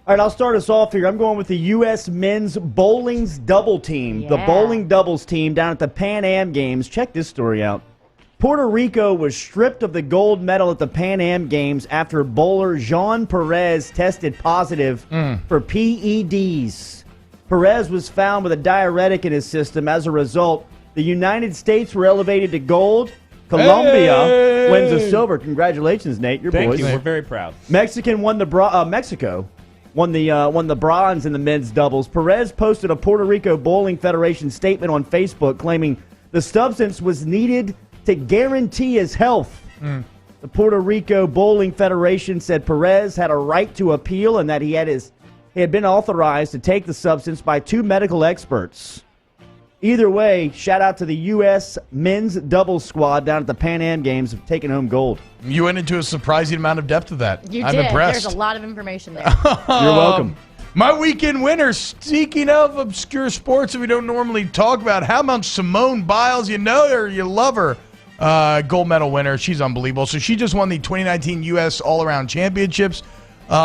All right, I'll start us off here. I'm going with the U.S. men's bowling's double team, the Yeah. bowling doubles team down at the Pan Am Games. Check this story out. Puerto Rico was stripped of the gold medal at the Pan Am Games after bowler Jean Perez tested positive for PEDs. Perez was found with a diuretic in his system. As a result, the United States were elevated to gold. Colombia wins the silver. Congratulations, Nate. Your Thank boys. you. We're very proud. Mexico won the bronze in the men's doubles. Perez posted a Puerto Rico Bowling Federation statement on Facebook claiming the substance was needed to guarantee his health. The Puerto Rico Bowling Federation said Perez had a right to appeal and that he had been authorized to take the substance by 2 medical experts. Either way, shout out to the U.S. men's doubles squad down at the Pan Am Games of taking home gold. You went into a surprising amount of depth of that. You I'm did. impressed. There's a lot of information there. You're welcome. My weekend winner, speaking of obscure sports that we don't normally talk about, how about Simone Biles? You know her, you love her. Gold medal winner. She's unbelievable. So she just won the 2019 U.S. All-Around Championships.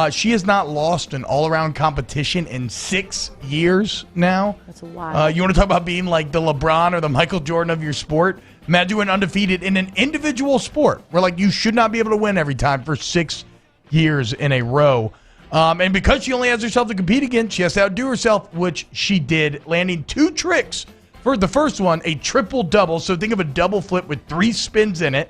She has not lost an all-around competition in 6 years now. That's wild. You want to talk about being like the LeBron or the Michael Jordan of your sport? Imagine doing undefeated in an individual sport where like you should not be able to win every time for 6 years in a row. And because she only has herself to compete against, she has to outdo herself, which she did, landing 2 tricks. For the first one, a triple-double. So think of a double flip with 3 spins in it.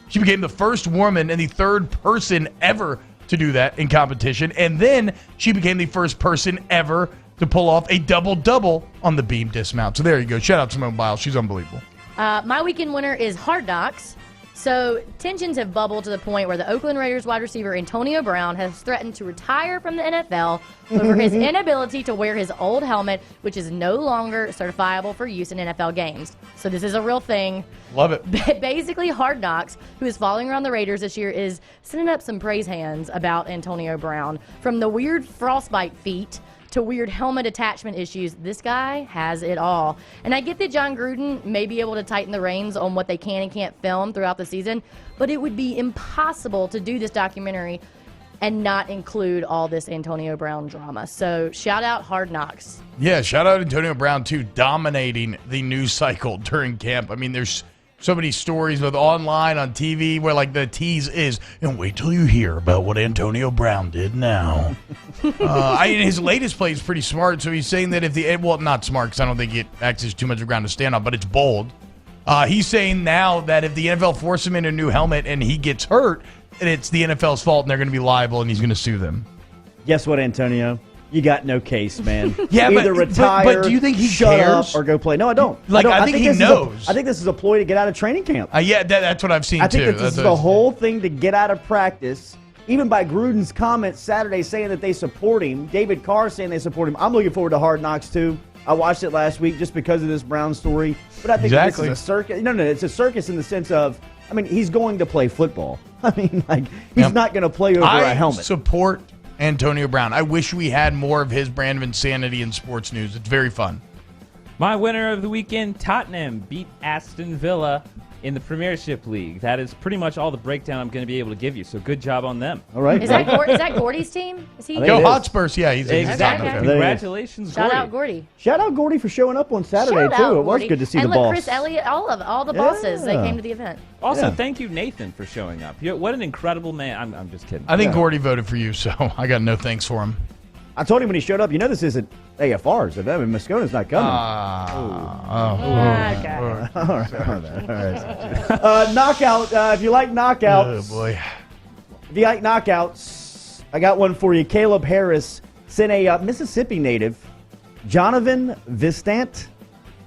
She became the first woman and the third person ever to do that in competition. And then she became the first person ever to pull off a double-double on the beam dismount. So there you go. Shout out to Simone Biles. She's unbelievable. My weekend winner is Hard Knocks. So tensions have bubbled to the point where the Oakland Raiders wide receiver Antonio Brown has threatened to retire from the NFL over his inability to wear his old helmet, which is no longer certifiable for use in NFL games. So this is a real thing. Love it. Basically, Hard Knocks, who is following around the Raiders this year, is sending up some praise hands about Antonio Brown. From the weird frostbite feet to weird helmet attachment issues, this guy has it all. And I get that John Gruden may be able to tighten the reins on what they can and can't film throughout the season, but it would be impossible to do this documentary and not include all this Antonio Brown drama. So shout out Hard Knocks. Yeah, shout out Antonio Brown, too, dominating the news cycle during camp. I mean, there's so many stories with online, on TV, where like the tease is, and wait till you hear about what Antonio Brown did now. His latest play is pretty smart. So he's saying that not smart because I don't think it acts as too much of ground to stand on, but it's bold. He's saying now that if the NFL forces him in a new helmet and he gets hurt, and it's the NFL's fault and they're going to be liable and he's going to sue them. Guess what, Antonio? You got no case, man. Yeah, Either retire, but do you think he shut cares? up, or go play? No, I don't. Like, I think he this knows. I think this is a ploy to get out of training camp. Yeah, that's what I've seen, I think too. that this is the whole thing to get out of practice. Even by Gruden's comments Saturday saying that they support him, David Carr saying they support him. I'm looking forward to Hard Knocks, too. I watched it last week just because of this Brown story. But I think this is a circus. No, it's a circus in the sense of, I mean, he's going to play football. I mean, like, he's not going to play over a helmet. I support Antonio Brown. I wish we had more of his brand of insanity in sports news. It's very fun. My winner of the weekend, Tottenham beat Aston Villa in the Premiership League. That is pretty much all the breakdown I'm going to be able to give you, so good job on them. All right. Is that Gordy's team? Is he? Go Hotspurs. Yeah, he's Exactly. Okay. Congratulations, Shout Gordy. out Gordy. Shout out Gordy for showing up on Saturday, Shout too. out, It was Gordy. good to see and the look, boss. Chris Elliott, all the bosses, they Yeah. came to the event. Also, Yeah. thank you, Nathan, for showing up. What an incredible man. I'm just kidding. I think Yeah. Gordy voted for you, so I got no thanks for him. I told him when he showed up, this isn't AFR's. I mean, Moscona's not coming. Okay. All right. Knockout. If you like knockouts, Oh, boy. if you like knockouts, I got one for you. Caleb Harris sent a Mississippi native, Jonovan Vistant,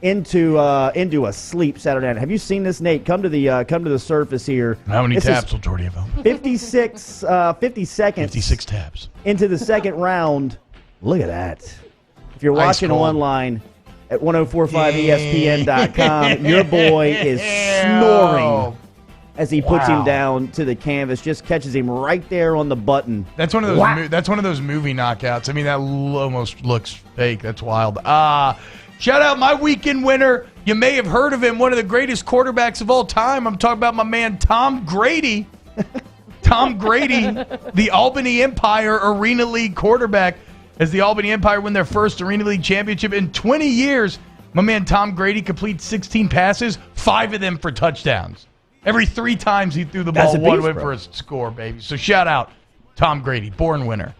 into a sleep Saturday night. Have you seen this, Nate? Come to the surface here. How many This taps is will Jordy have? 50 seconds 56 tabs. into the second round. Look at that. If you're Ice watching cold. online at 1045ESPN.com, your boy is snoring as he puts him down to the canvas, just catches him right there on the button. That's one of those. Wow. That's one of those movie knockouts. I mean, that almost looks fake. That's wild. Shout out my weekend winner. You may have heard of him, one of the greatest quarterbacks of all time. I'm talking about my man Tom Grady. Tom Grady, the Albany Empire Arena League quarterback, as the Albany Empire win their first Arena League championship in 20 years. My man Tom Grady completes 16 passes, 5 of them for touchdowns. Every 3 times he threw the ball, one went for a score, baby. So shout out Tom Grady, born winner.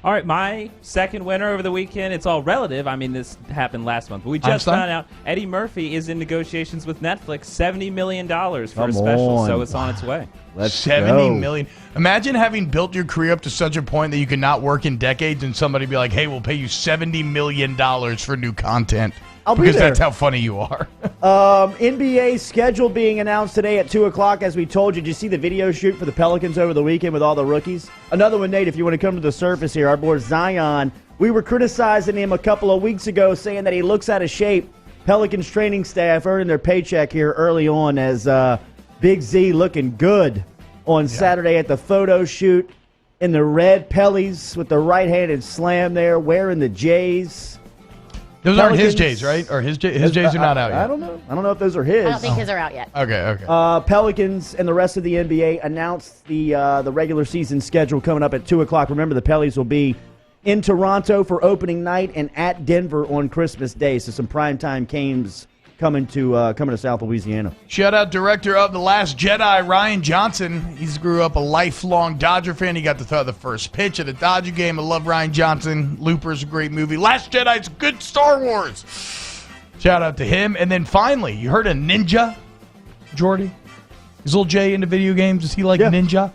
All right, my second winner over the weekend, it's all relative. I mean, this happened last month. But we just found out Eddie Murphy is in negotiations with Netflix, $70 million for a special, so it's on its way. Let's $70 million. Imagine having built your career up to such a point that you could not work in decades and somebody be like, hey, we'll pay you $70 million for new content. Because that's how funny you are. NBA schedule being announced today at 2 o'clock. As we told you, did you see the video shoot for the Pelicans over the weekend with all the rookies? Another one, Nate, if you want to come to the surface here, our boy Zion, we were criticizing him a couple of weeks ago, saying that he looks out of shape. Pelicans training staff earning their paycheck here early on as Big Z looking good on Saturday at the photo shoot in the red Pellies with the right-handed slam there, wearing the J's. Those aren't his J's, right? Or his J's are not out yet. I don't know. I don't know if those are his. I don't think his are out yet. Okay. Pelicans and the rest of the NBA announced the regular season schedule coming up at 2 o'clock. Remember, the Pellies will be in Toronto for opening night and at Denver on Christmas Day. So some primetime games coming to South Louisiana. Shout out director of The Last Jedi, Ryan Johnson. He's grew up a lifelong Dodger fan. He got to throw the first pitch at a Dodger game. I love Ryan Johnson. Looper's a great movie. Last Jedi's good Star Wars. Shout out to him. And then finally, you heard of Ninja, Jordy? Is little Jay into video games? Does he like Ninja?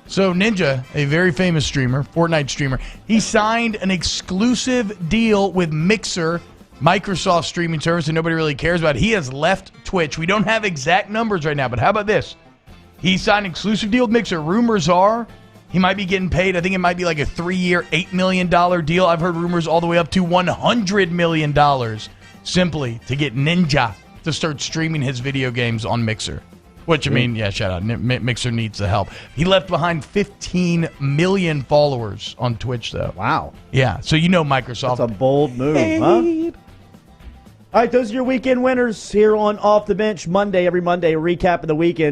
So Ninja, a very famous streamer, Fortnite streamer, he signed an exclusive deal with Mixer, Microsoft streaming service that nobody really cares about. He has left Twitch. We don't have exact numbers right now, but how about this? He signed an exclusive deal with Mixer. Rumors are he might be getting paid. I think it might be like a 3-year, $8 million deal. I've heard rumors all the way up to $100 million simply to get Ninja to start streaming his video games on Mixer. Which, I mean, shout out. Mixer needs the help. He left behind 15 million followers on Twitch, though. Wow. Yeah, so you know Microsoft. That's a bold move, huh? All right, those are your weekend winners here on Off the Bench Monday. Every Monday, a recap of the weekend.